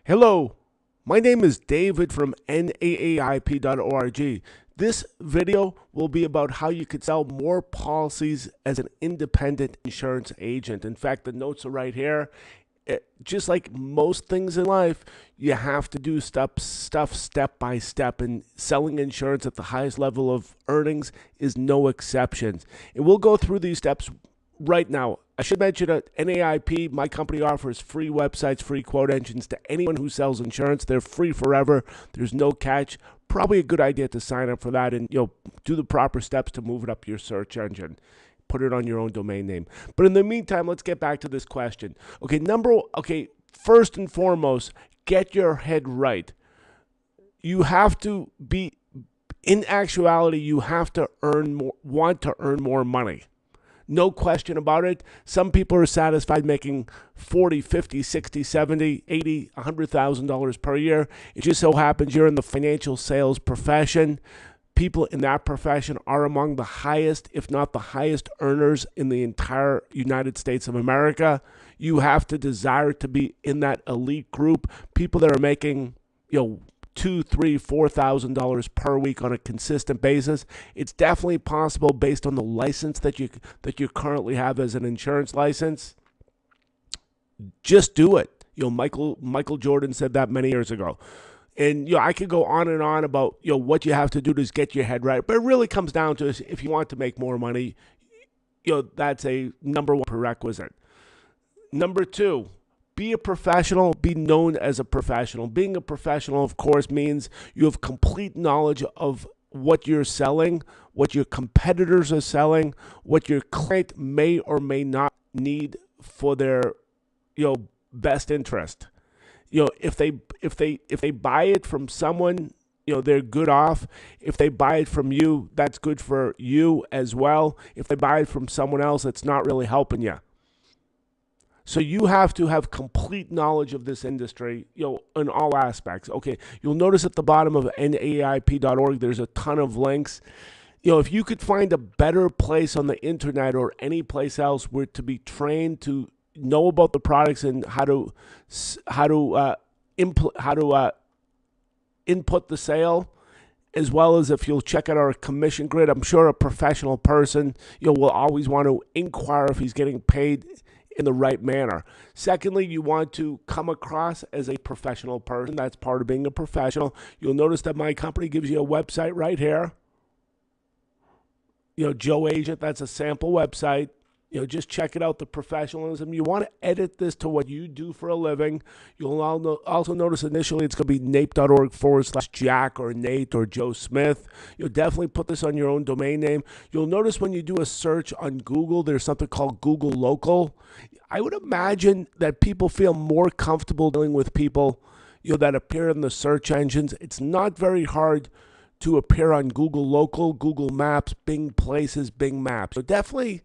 Hello, my name is David from NAAIP.org. This video will be about how you could sell more policies as an independent insurance agent. In fact, the notes are right here. Just like most things in life, you have to do stuff step by step, and selling insurance at the highest level of earnings is no exception. And we'll go through these steps right now. I should mention that NAIP, my company, offers free websites, free quote engines to anyone who sells insurance. They're free forever. There's no catch. Probably a good idea to sign up for that and do the proper steps to move it up your search engine. Put it on your own domain name. But in the meantime, let's get back to this question. First and foremost, get your head right. You have to be, in actuality, you have to want to earn more money. No question about it. Some people are satisfied making $40, $50, $60, $70, $80, $100,000 per year. It just so happens you're in the financial sales profession. People in that profession are among the highest, if not the highest earners in the entire United States of America. You have to desire to be in that elite group. People that are making, $2,000, $3,000, $4,000 per week on a consistent basis. It's definitely possible based on the license that you currently have as an insurance license. Just do it. Michael Jordan said that many years ago. And I could go on and on about what you have to do to get your head right, but it really comes down to if you want to make more money, that's a number one prerequisite. Number two, be a professional, be known as a professional. Being a professional, of course, means you have complete knowledge of what you're selling, what your competitors are selling, what your client may or may not need for their, best interest. If they buy it from someone, they're good off. If they buy it from you, that's good for you as well. If they buy it from someone else, it's not really helping you. So you have to have complete knowledge of this industry, in all aspects. Okay, you'll notice at the bottom of NAIP.org, there's a ton of links. If you could find a better place on the internet or any place else where to be trained to know about the products and how to input the sale, as well as if you'll check out our commission grid, I'm sure a professional person will always want to inquire if he's getting paid in the right manner. Secondly, you want to come across as a professional person. That's part of being a professional. You'll notice that my company gives you a website right here. Joe Agent, that's a sample website. Just check it out, the professionalism. You want to edit this to what you do for a living. You'll also notice initially it's going to be nape.org/Jack or Nate or Joe Smith. You'll definitely put this on your own domain name. You'll notice when you do a search on Google, there's something called Google Local. I would imagine that people feel more comfortable dealing with people that appear in the search engines. It's not very hard to appear on Google Local, Google Maps, Bing Places, Bing Maps. So definitely,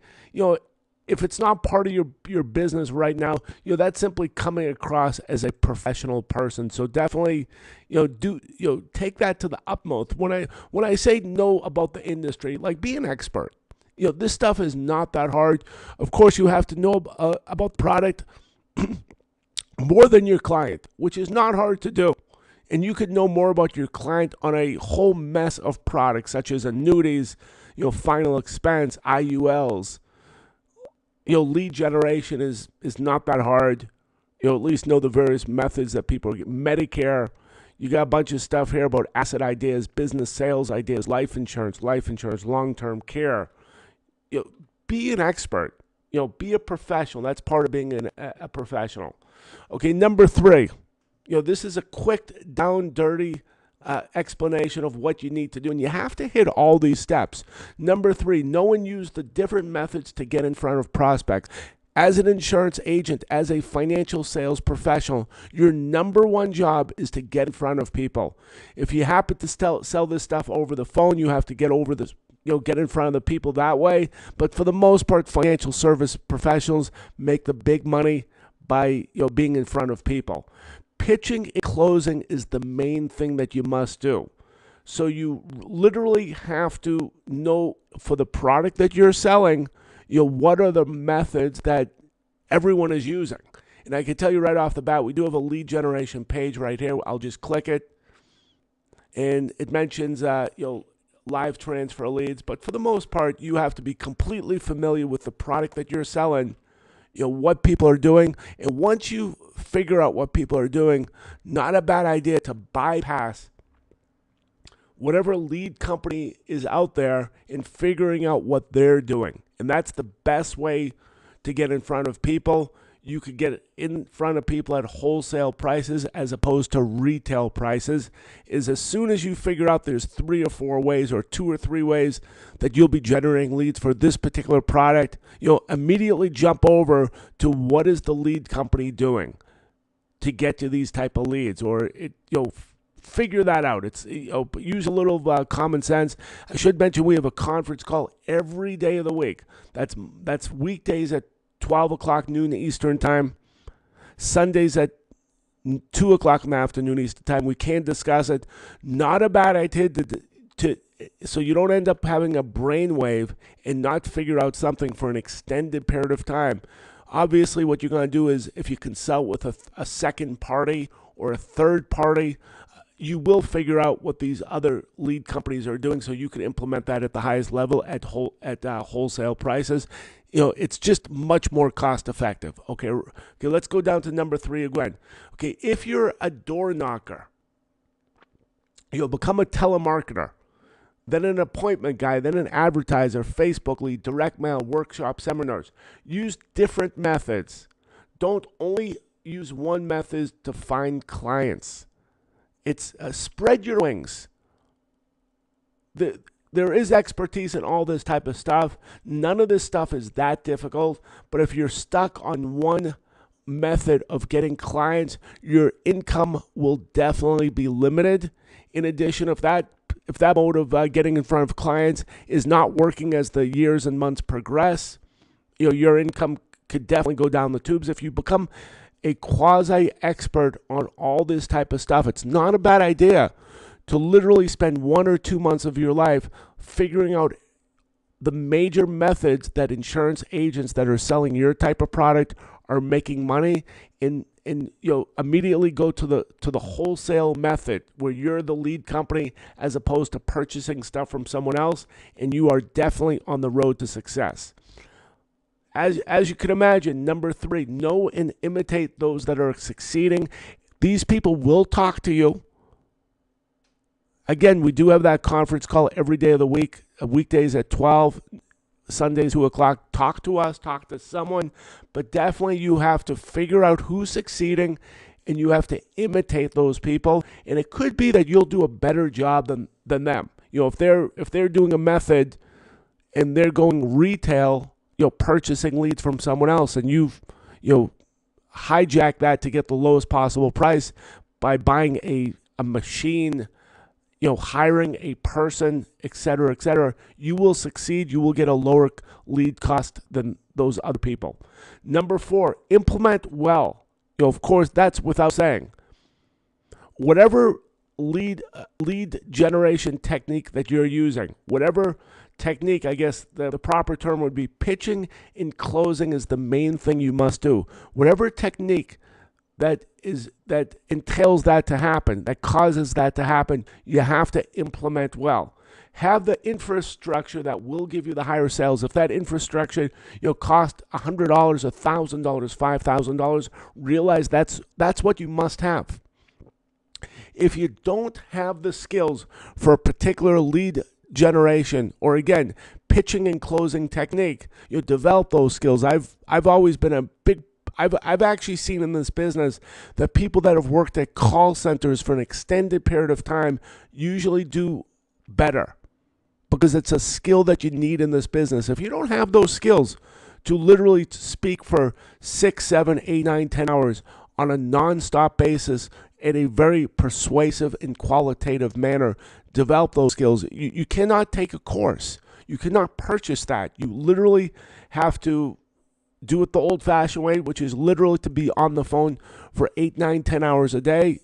if it's not part of your business right now, that's simply coming across as a professional person. So definitely, take that to the utmost. When I say know about the industry, like be an expert. This stuff is not that hard. Of course, you have to know about the product more than your client, which is not hard to do. And you could know more about your client on a whole mess of products, such as annuities, final expense, IULs. Lead generation is not that hard. At least know the various methods that people get. Medicare, you got a bunch of stuff here about asset ideas, business sales ideas, life insurance, long-term care. Be an expert. Be a professional. That's part of being a professional. Okay, number three. This is a quick, down, dirty explanation of what you need to do, and you have to hit all these steps. Number three, know and use the different methods to get in front of prospects. As an insurance agent, as a financial sales professional, your number one job is to get in front of people. If you happen to sell this stuff over the phone, you have to get over this. Get in front of the people that way. But for the most part, financial service professionals make the big money by being in front of people. Pitching and closing is the main thing that you must do. So you literally have to know for the product that you're selling, what are the methods that everyone is using. And I can tell you right off the bat, we do have a lead generation page right here. I'll just click it, and it mentions live transfer leads. But for the most part, you have to be completely familiar with the product that you're selling, what people are doing. And once you figure out what people are doing, not a bad idea to bypass whatever lead company is out there and figuring out what they're doing. And that's the best way to get in front of people. You could get in front of people at wholesale prices as opposed to retail prices. Is as soon as you figure out there's 3 or 4 ways or 2 or 3 ways that you'll be generating leads for this particular product, immediately jump over to what is the lead company doing to get to these type of leads, or figure that out. It's use a little common sense. I should mention we have a conference call every day of the week. That's weekdays at 12 o'clock noon Eastern time, Sundays at 2 o'clock in the afternoon Eastern time. We can discuss it. Not a bad idea to so you don't end up having a brainwave and not figure out something for an extended period of time. Obviously, what you're going to do is if you consult with a second party or a third party, you will figure out what these other lead companies are doing, so you can implement that at the highest level at wholesale prices. It's just much more cost effective. Okay, let's go down to number 3 again. Okay, if you're a door knocker, you'll become a telemarketer, then an appointment guy, then an advertiser, Facebook lead, direct mail, workshop, seminars. Use different methods. Don't only use one method to find clients. It's spread your wings. There is expertise in all this type of stuff. None of this stuff is that difficult, but if you're stuck on one method of getting clients, your income will definitely be limited. In addition, if that mode of getting in front of clients is not working as the years and months progress, your income could definitely go down the tubes. If you become a quasi-expert on all this type of stuff, it's not a bad idea to literally spend 1 or 2 months of your life figuring out the major methods that insurance agents that are selling your type of product are making money, and immediately go to the wholesale method where you're the lead company as opposed to purchasing stuff from someone else, and you are definitely on the road to success. As you can imagine, number 3, know and imitate those that are succeeding. These people will talk to you. Again, we do have that conference call every day of the week, weekdays at 12, Sundays 2 o'clock. Talk to us, talk to someone, but definitely you have to figure out who's succeeding, and you have to imitate those people. And it could be that you'll do a better job than them. If they're doing a method and they're going retail, purchasing leads from someone else, and you've hijack that to get the lowest possible price by buying a machine, hiring a person, etc., you will succeed. You will get a lower lead cost than those other people. Number 4, implement well. Of course, that's without saying. Whatever lead generation technique that you're using, whatever technique, I guess the proper term would be pitching and closing is the main thing you must do. Whatever technique that entails that to happen, that causes that to happen, you have to implement well. Have the infrastructure that will give you the higher sales. If that infrastructure cost $100, $1,000, $5,000, realize that's what you must have. If you don't have the skills for a particular lead generation, or again, pitching and closing technique, develop those skills. I've always been I've actually seen in this business that people that have worked at call centers for an extended period of time usually do better, because it's a skill that you need in this business. If you don't have those skills to literally speak for 6, 7, 8, 9, 10 hours on a non-stop basis in a very persuasive and qualitative manner, develop those skills. You cannot take a course. You cannot purchase that. You literally have to do it the old-fashioned way, which is literally to be on the phone for 8, 9, 10 hours a day.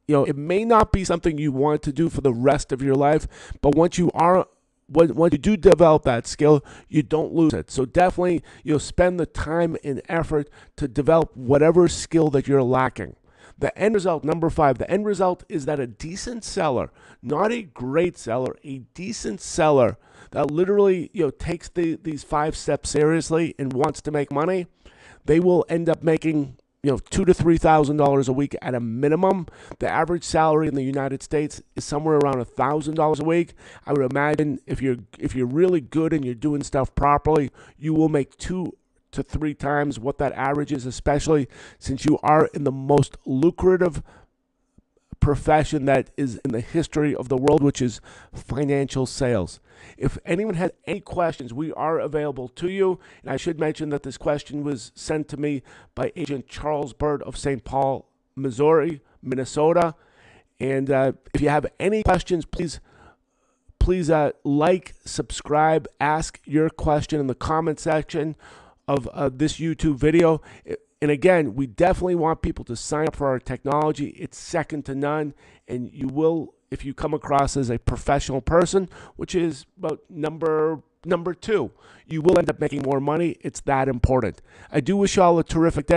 It may not be something you want to do for the rest of your life, but once you are once you do develop that skill, you don't lose it. So definitely, spend the time and effort to develop whatever skill that you're lacking. The end result, number 5, the end result is that a decent seller, not a great seller, a decent seller that literally, takes these 5 steps seriously and wants to make money, they will end up making $2,000 to $3,000 a week at a minimum. The average salary in the United States is somewhere around $1,000 a week. I would imagine if you're really good and you're doing stuff properly, you will make 2 to 3 times what that average is, especially since you are in the most lucrative profession that is in the history of the world, which is financial sales. If anyone has any questions, we are available to you. And I should mention that this question was sent to me by Agent Charles Bird of St. Paul, Missouri, Minnesota. And if you have any questions, please like, subscribe, ask your question in the comment section of this YouTube video. And again, we definitely want people to sign up for our technology. It's second to none. And you will, if you come across as a professional person, which is about number 2, you will end up making more money. It's that important. I do wish you all a terrific day.